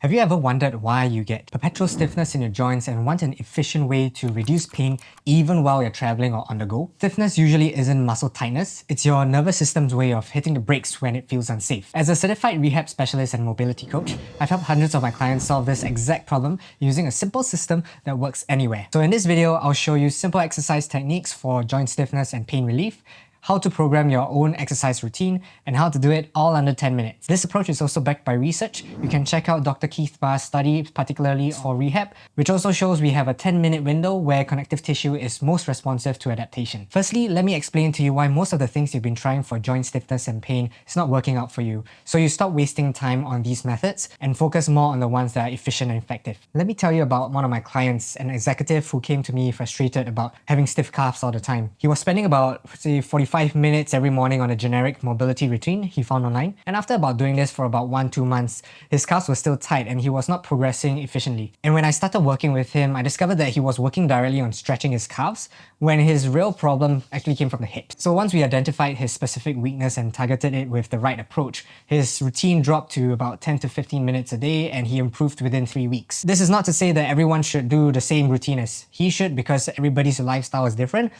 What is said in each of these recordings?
Have you ever wondered why you get perpetual stiffness in your joints and want an efficient way to reduce pain even while you're traveling or on the go? Stiffness usually isn't muscle tightness, it's your nervous system's way of hitting the brakes when it feels unsafe. As a certified rehab specialist and mobility coach, I've helped hundreds of my clients solve this exact problem using a simple system that works anywhere. So in this video, I'll show you simple exercise techniques for joint stiffness and pain relief, how to program your own exercise routine, and how to do it all under 10 minutes. This approach is also backed by research. You can check out Dr. Keith Barr's study, particularly for rehab, which also shows we have a 10-minute window where connective tissue is most responsive to adaptation. Firstly, let me explain to you why most of the things you've been trying for joint stiffness and pain is not working out for you, so you stop wasting time on these methods and focus more on the ones that are efficient and effective. Let me tell you about one of my clients, an executive who came to me frustrated about having stiff calves all the time. He was spending about, say, 45 minutes every morning on a generic mobility routine he found online, and after about doing this for about 1-2 months, his calves were still tight and he was not progressing efficiently. And when I started working with him, I discovered that he was working directly on stretching his calves when his real problem actually came from the hips. So once we identified his specific weakness and targeted it with the right approach, his routine dropped to about 10 to 15 minutes a day and he improved within 3 weeks. This is not to say that everyone should do the same routine as he should, because everybody's lifestyle is different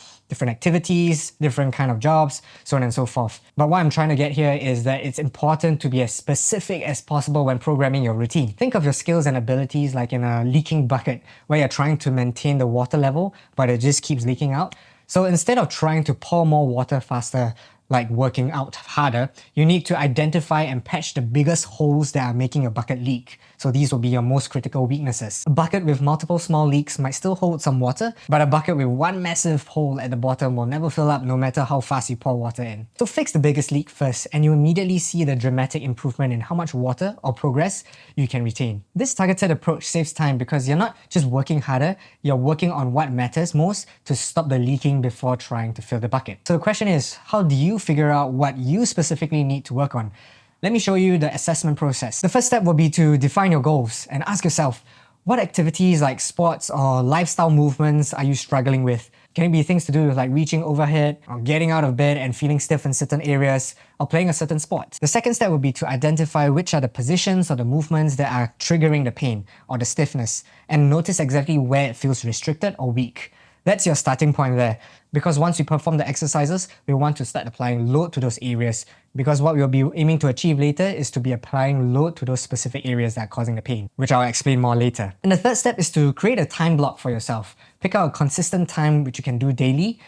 activities, different kind of jobs, so on and so forth. But what I'm trying to get here is that it's important to be as specific as possible when programming your routine. Think of your skills and abilities like in a leaking bucket where you're trying to maintain the water level, but it just keeps leaking out. So instead of trying to pour more water faster, like working out harder, you need to identify and patch the biggest holes that are making a bucket leak. So these will be your most critical weaknesses. A bucket with multiple small leaks might still hold some water, but a bucket with one massive hole at the bottom will never fill up no matter how fast you pour water in. So fix the biggest leak first and you immediately see the dramatic improvement in how much water or progress you can retain. This targeted approach saves time because you're not just working harder, you're working on what matters most to stop the leaking before trying to fill the bucket. So the question is, how do you figure out what you specifically need to work on? Let me show you the assessment process. The first step will be to define your goals and ask yourself, what activities like sports or lifestyle movements are you struggling with? Can it be things to do with like reaching overhead or getting out of bed and feeling stiff in certain areas or playing a certain sport? The second step would be to identify which are the positions or the movements that are triggering the pain or the stiffness and notice exactly where it feels restricted or weak. That's your starting point there, because once we perform the exercises, we want to start applying load to those areas, because what we'll be aiming to achieve later is to be applying load to those specific areas that are causing the pain, which I'll explain more later. And the third step is to create a time block for yourself. Pick out a consistent time which you can do daily,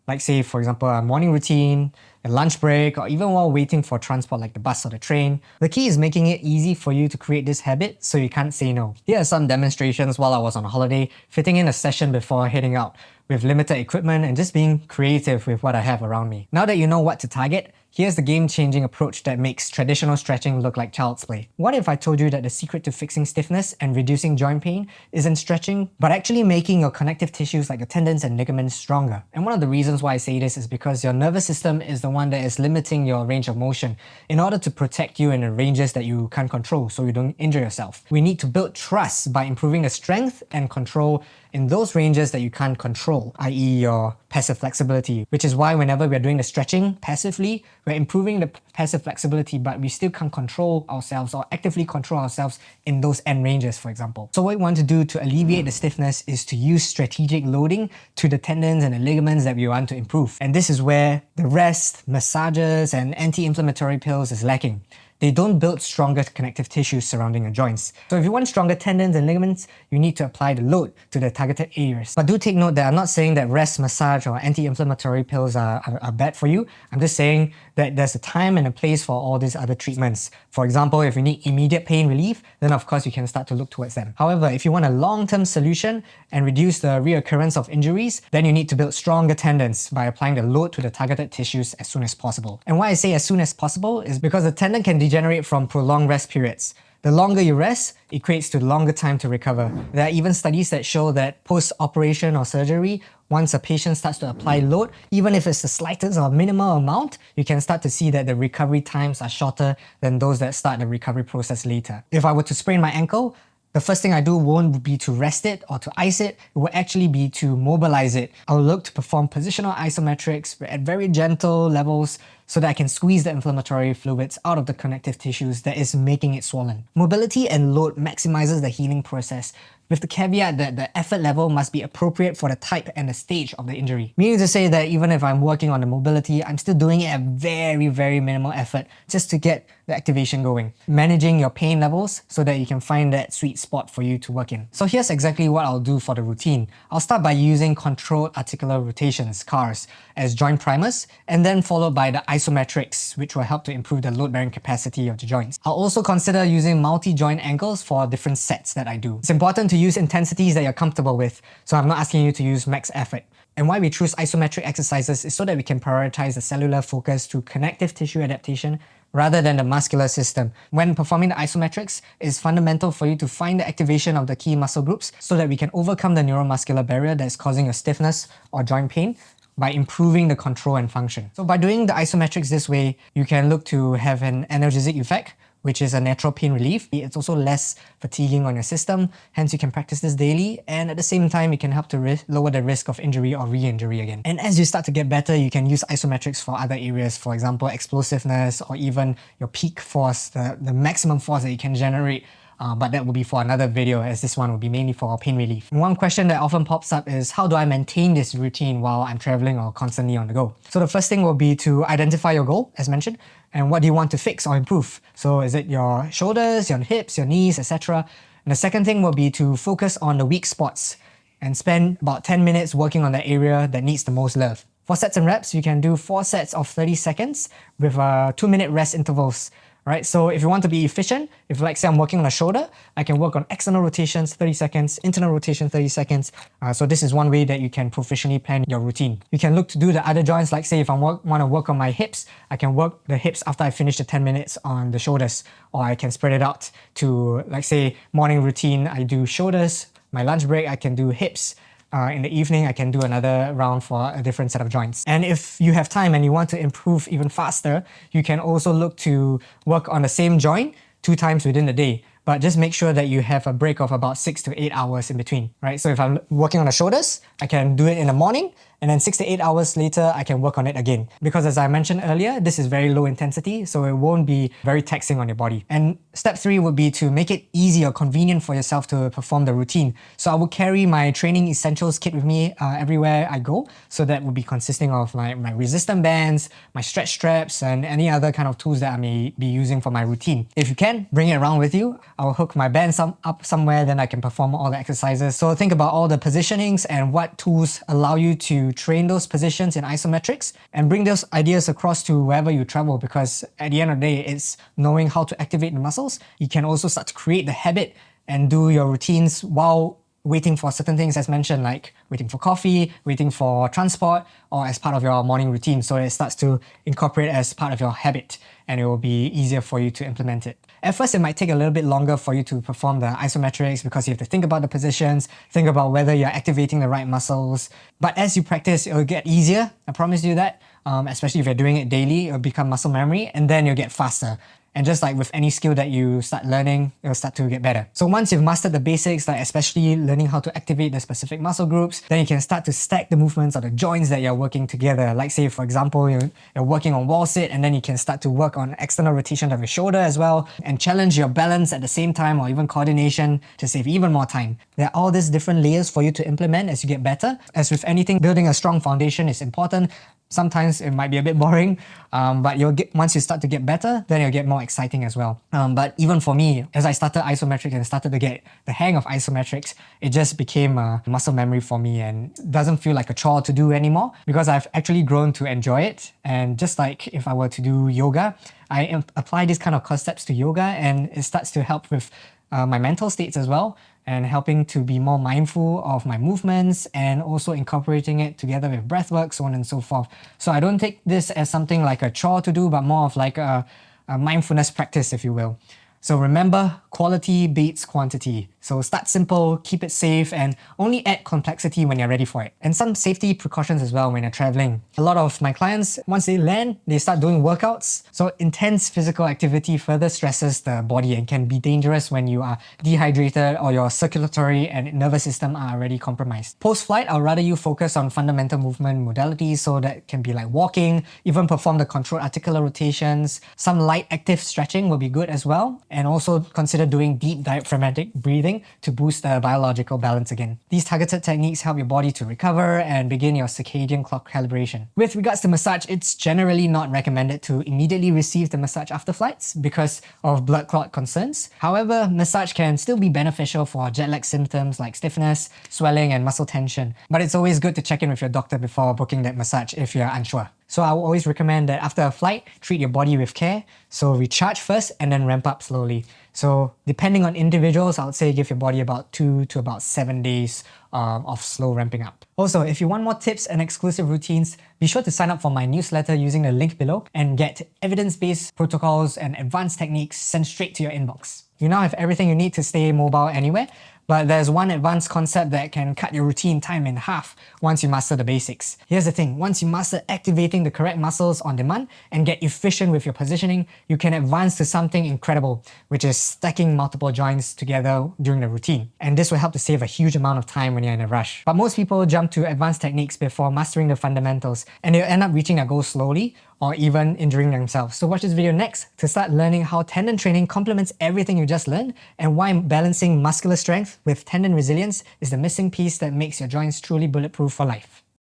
like say for example a morning routine, a lunch break, or even while waiting for transport like the bus or the train. The key is making it easy for you to create this habit so you can't say no. Here are some demonstrations while I was on holiday, fitting in a session before heading out, with limited equipment and just being creative with what I have around me. Now that you know what to target, here's the game-changing approach that makes traditional stretching look like child's play. What if I told you that the secret to fixing stiffness and reducing joint pain isn't stretching, but actually making your connective tissues like your tendons and ligaments stronger? And one of the reasons why I say this is because your nervous system is the one that is limiting your range of motion in order to protect you in the ranges that you can't control so you don't injure yourself. We need to build trust by improving the strength and control in those ranges that you can't control, i.e. your passive flexibility, which is why whenever we're doing the stretching passively, we're improving the passive flexibility, but we still can't control ourselves or actively control ourselves in those end ranges, for example. So what we want to do to alleviate the stiffness is to use strategic loading to the tendons and the ligaments that we want to improve. And this is where the rest, massages, and anti-inflammatory pills is lacking. They don't build stronger connective tissues surrounding your joints. So if you want stronger tendons and ligaments, you need to apply the load to the targeted areas. But do take note that I'm not saying that rest, massage, or anti-inflammatory pills are bad for you. I'm just saying that there's a time and a place for all these other treatments. For example, if you need immediate pain relief, then of course you can start to look towards them. However, if you want a long-term solution and reduce the reoccurrence of injuries, then you need to build stronger tendons by applying the load to the targeted tissues as soon as possible. And why I say as soon as possible is because the tendon can degenerate from prolonged rest periods. The longer you rest equates to longer time to recover. There are even studies that show that post-operation or surgery, once a patient starts to apply load, even if it's the slightest or minimal amount, you can start to see that the recovery times are shorter than those that start the recovery process later. If I were to sprain my ankle, the first thing I do won't be to rest it or to ice it, it will actually be to mobilize it. I'll look to perform positional isometrics at very gentle levels so that I can squeeze the inflammatory fluids out of the connective tissues that is making it swollen. Mobility and load maximizes the healing process, with the caveat that the effort level must be appropriate for the type and the stage of the injury. Meaning to say that even if I'm working on the mobility, I'm still doing it at very, very minimal effort just to get the activation going. Managing your pain levels so that you can find that sweet spot for you to work in. So here's exactly what I'll do for the routine. I'll start by using controlled articular rotations, CARs, as joint primers, and then followed by the isometrics, which will help to improve the load-bearing capacity of the joints. I'll also consider using multi-joint angles for different sets that I do. It's important to use intensities that you're comfortable with, so I'm not asking you to use max effort. And why we choose isometric exercises is so that we can prioritize the cellular focus to connective tissue adaptation rather than the muscular system. When performing the isometrics, it's fundamental for you to find the activation of the key muscle groups so that we can overcome the neuromuscular barrier that's causing a stiffness or joint pain by improving the control and function. So by doing the isometrics this way, you can look to have an analgesic effect, which is a natural pain relief. It's also less fatiguing on your system, hence you can practice this daily, and at the same time it can help to lower the risk of injury or re-injury again. And as you start to get better, you can use isometrics for other areas, for example explosiveness or even your peak force, the maximum force that you can generate. But that will be for another video, as this one will be mainly for pain relief. One question that often pops up is, how do I maintain this routine while I'm traveling or constantly on the go? So the first thing will be to identify your goal, as mentioned, and what do you want to fix or improve. So is it your shoulders, your hips, your knees, etc.? And the second thing will be to focus on the weak spots and spend about 10 minutes working on the area that needs the most love. For sets and reps, you can do 4 sets of 30 seconds with 2-minute rest intervals. Right? So if you want to be efficient, if like say I'm working on a shoulder, I can work on external rotations 30 seconds, internal rotation 30 seconds. So this is one way that you can proficiently plan your routine. You can look to do the other joints, like say if I want to work on my hips, I can work the hips after I finish the 10 minutes on the shoulders, or I can spread it out to, like say, morning routine, I do shoulders, my lunch break, I can do hips. In the evening, I can do another round for a different set of joints. And if you have time and you want to improve even faster, you can also look to work on the same joint 2 times within the day. But just make sure that you have a break of about 6 to 8 hours in between, right? So if I'm working on the shoulders, I can do it in the morning, and then 6 to 8 hours later, I can work on it again. Because as I mentioned earlier, this is very low intensity, so it won't be very taxing on your body. And step 3 would be to make it easy or convenient for yourself to perform the routine. So I will carry my training essentials kit with me everywhere I go. So that would be consisting of my resistance bands, my stretch straps, and any other kind of tools that I may be using for my routine. If you can, bring it around with you. I'll hook my bands up somewhere, then I can perform all the exercises. So think about all the positionings and what tools allow you to train those positions in isometrics, and bring those ideas across to wherever you travel, because at the end of the day, it's knowing how to activate the muscles. You can also start to create the habit and do your routines while waiting for certain things, as mentioned, like waiting for coffee, waiting for transport, or as part of your morning routine. So it starts to incorporate as part of your habit, and it will be easier for you to implement it. At first, it might take a little bit longer for you to perform the isometrics because you have to think about the positions, think about whether you're activating the right muscles. But as you practice, it'll get easier. I promise you that. Especially if you're doing it daily, it'll become muscle memory, and then you'll get faster. And just like with any skill that you start learning, it'll start to get better. So once you've mastered the basics, like especially learning how to activate the specific muscle groups, then you can start to stack the movements or the joints that you're working together. Like say, for example, you're working on wall sit, and then you can start to work on external rotation of your shoulder as well, and challenge your balance at the same time, or even coordination to save even more time. There are all these different layers for you to implement as you get better. As with anything, building a strong foundation is important. Sometimes it might be a bit boring, but once you start to get better, then it'll get more exciting as well. But even for me, as I started isometrics and started to get the hang of isometrics, it just became a muscle memory for me, and it doesn't feel like a chore to do anymore, because I've actually grown to enjoy it. And just like if I were to do yoga, I apply these kind of concepts to yoga, and it starts to help with my mental states as well, and helping to be more mindful of my movements, and also incorporating it together with breathwork, so on and so forth. So I don't take this as something like a chore to do, but more of like a mindfulness practice, if you will. So remember, quality beats quantity. So start simple, keep it safe, and only add complexity when you're ready for it. And some safety precautions as well when you're traveling. A lot of my clients, once they land, they start doing workouts. So intense physical activity further stresses the body and can be dangerous when you are dehydrated or your circulatory and nervous system are already compromised. Post-flight, I'll rather you focus on fundamental movement modalities, so that can be like walking, even perform the controlled articular rotations. Some light active stretching will be good as well. And also consider doing deep diaphragmatic breathing to boost the biological balance again. These targeted techniques help your body to recover and begin your circadian clock calibration. With regards to massage, it's generally not recommended to immediately receive the massage after flights because of blood clot concerns. However, massage can still be beneficial for jet lag symptoms like stiffness, swelling, and muscle tension. But it's always good to check in with your doctor before booking that massage if you're unsure. So I will always recommend that after a flight, treat your body with care. So recharge first and then ramp up slowly. So depending on individuals, I would say give your body about 2 to about 7 days of slow ramping up. Also, if you want more tips and exclusive routines, be sure to sign up for my newsletter using the link below and get evidence-based protocols and advanced techniques sent straight to your inbox. You now have everything you need to stay mobile anywhere, but there's one advanced concept that can cut your routine time in half once you master the basics. Here's the thing, once you master activating the correct muscles on demand and get efficient with your positioning, you can advance to something incredible, which is stacking multiple joints together during the routine. And this will help to save a huge amount of time when you're in a rush. But most people jump to advanced techniques before mastering the fundamentals, and they'll end up reaching their goals slowly or even injuring themselves. So watch this video next to start learning how tendon training complements everything you just learned and why balancing muscular strength with tendon resilience is the missing piece that makes your joints truly bulletproof for life.